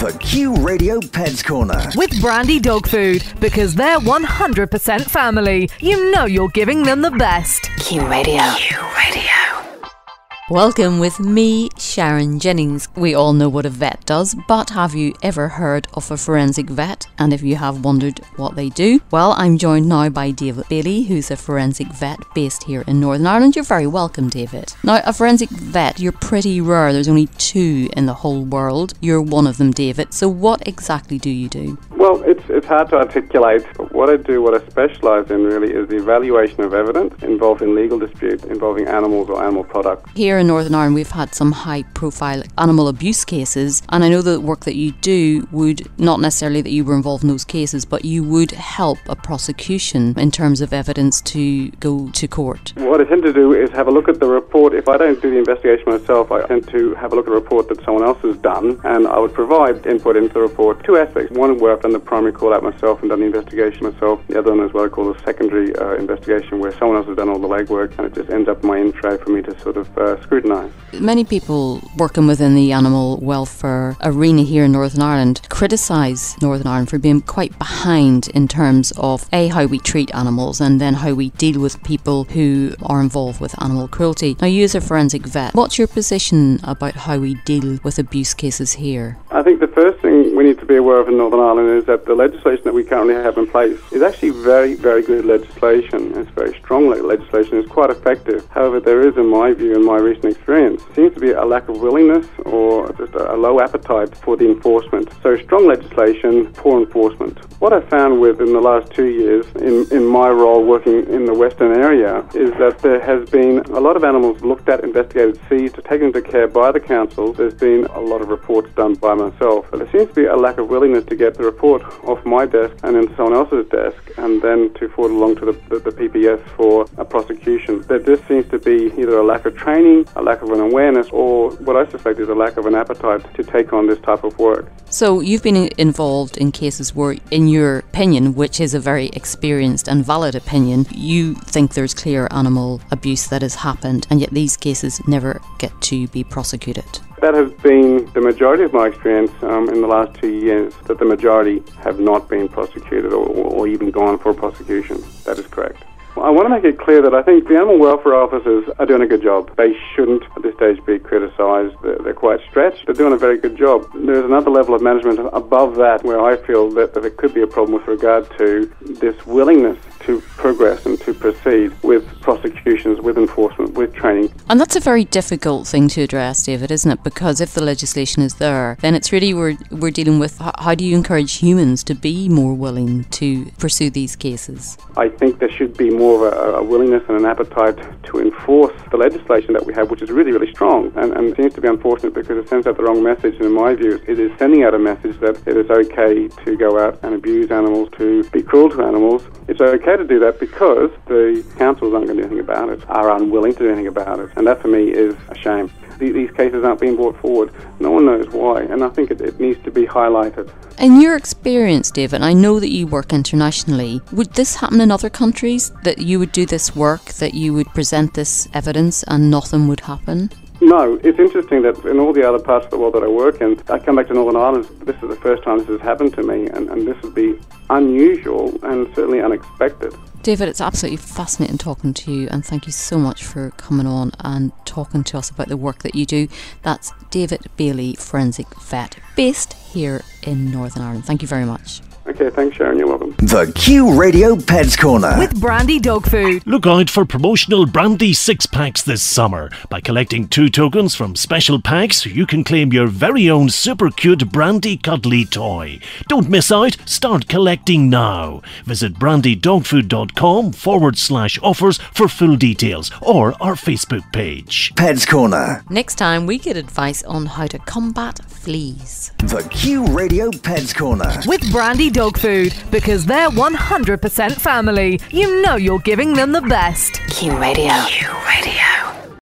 The Q Radio Pets Corner. With Brandy Dog Food, because they're 100% family. You know you're giving them the best. Q Radio. Q Radio. Welcome with me, Sharon Jennings. We all know what a vet does, but have you ever heard of a forensic vet? And if you have wondered what they do, well, I'm joined now by David Bailey, who's a forensic vet based here in Northern Ireland. You're very welcome, David. Now, a forensic vet, you're pretty rare. There's only 2 in the whole world. You're one of them, David. So what exactly do you do? Well, it's hard to articulate. What I do, what I specialise in really, is the evaluation of evidence involved in legal disputes involving animals or animal products. Here in Northern Ireland, we've had some high-profile animal abuse cases, and I know the work that you do would, not necessarily that you were involved in those cases, but you would help a prosecution in terms of evidence to go to court. What I tend to do is have a look at the report. If I don't do the investigation myself, I tend to have a look at a report that someone else has done, and I would provide input into the report. 2 aspects. One where I've done the primary call-out myself and done the investigation myself. The other one is what I call a secondary investigation, where someone else has done all the legwork, and it just ends up in my intro for me to sort of scrutinise. Many people working within the animal welfare arena here in Northern Ireland criticise Northern Ireland for being quite behind in terms of how we treat animals and then how we deal with people who are involved with animal cruelty. Now, you as a forensic vet, what's your position about how we deal with abuse cases here? I think the first thing we need to be aware of in Northern Ireland is that the legislation that we currently have in place is actually very, very good legislation. It's very strong legislation. It's quite effective. However, there is, in my view and my recent experience, seems to be a lack of willingness or just a low appetite for the enforcement. So strong legislation, poor enforcement. What I found in the last 2 years in my role working in the Western area is that there has been a lot of animals looked at, investigated, seized, taken into care by the council. There's been a lot of reports done by myself. But there seems to be a lack of willingness to get the report off my desk and into someone else's desk and then to forward along to the PPS for a prosecution. There just seems to be either a lack of training, a lack of an awareness, or what I suspect is a lack of an appetite to take on this type of work. So you've been involved in cases where, in your opinion, which is a very experienced and valid opinion, you think there's clear animal abuse that has happened, and yet these cases never get to be prosecuted. That has been the majority of my experience in the last 2 years, that the majority have not been prosecuted or even gone for prosecution. That is correct. I want to make it clear that I think the animal welfare officers are doing a good job. They shouldn't at this stage be criticised. They're quite stretched. They're doing a very good job. There's another level of management above that where I feel that there could be a problem with regard to this willingness to progress and to proceed with prosecutions, with enforcement, with training. And that's a very difficult thing to address, David, isn't it? Because if the legislation is there, then it's really we're dealing with how do you encourage humans to be more willing to pursue these cases? I think there should be more of a willingness and an appetite to enforce the legislation that we have, which is really, really strong, and it seems to be unfortunate because it sends out the wrong message. And in my view, it is sending out a message that it is okay to go out and abuse animals, to be cruel to animals. It's okay to do that because the councils aren't going to do anything about it, are unwilling to do anything about it, and that for me is a shame. These cases aren't being brought forward. No one knows why, and I think it needs to be highlighted. In your experience, David, I know that you work internationally. Would this happen in other countries, that you would do this work, that you would present this evidence and nothing would happen? No, it's interesting that in all the other parts of the world that I work in, I come back to Northern Ireland, this is the first time this has happened to me, and this would be unusual and certainly unexpected. David, it's absolutely fascinating talking to you, and thank you so much for coming on and talking to us about the work that you do. That's David Bailey, forensic vet, based here in Northern Ireland. Thank you very much. Okay, thanks Sharon, you're welcome. The Q Radio Pets Corner. With Brandy Dog Food. Look out for promotional Brandy 6-packs this summer. By collecting 2 tokens from special packs, you can claim your very own super cute Brandy cuddly toy. Don't miss out, start collecting now. Visit brandydogfood.com/offers for full details, or our Facebook page. Pets Corner. Next time we get advice on how to combat fleas. The Q Radio Pets Corner. With Brandy Dog Food, because they're 100% family. You know you're giving them the best. Q Radio. Q Radio.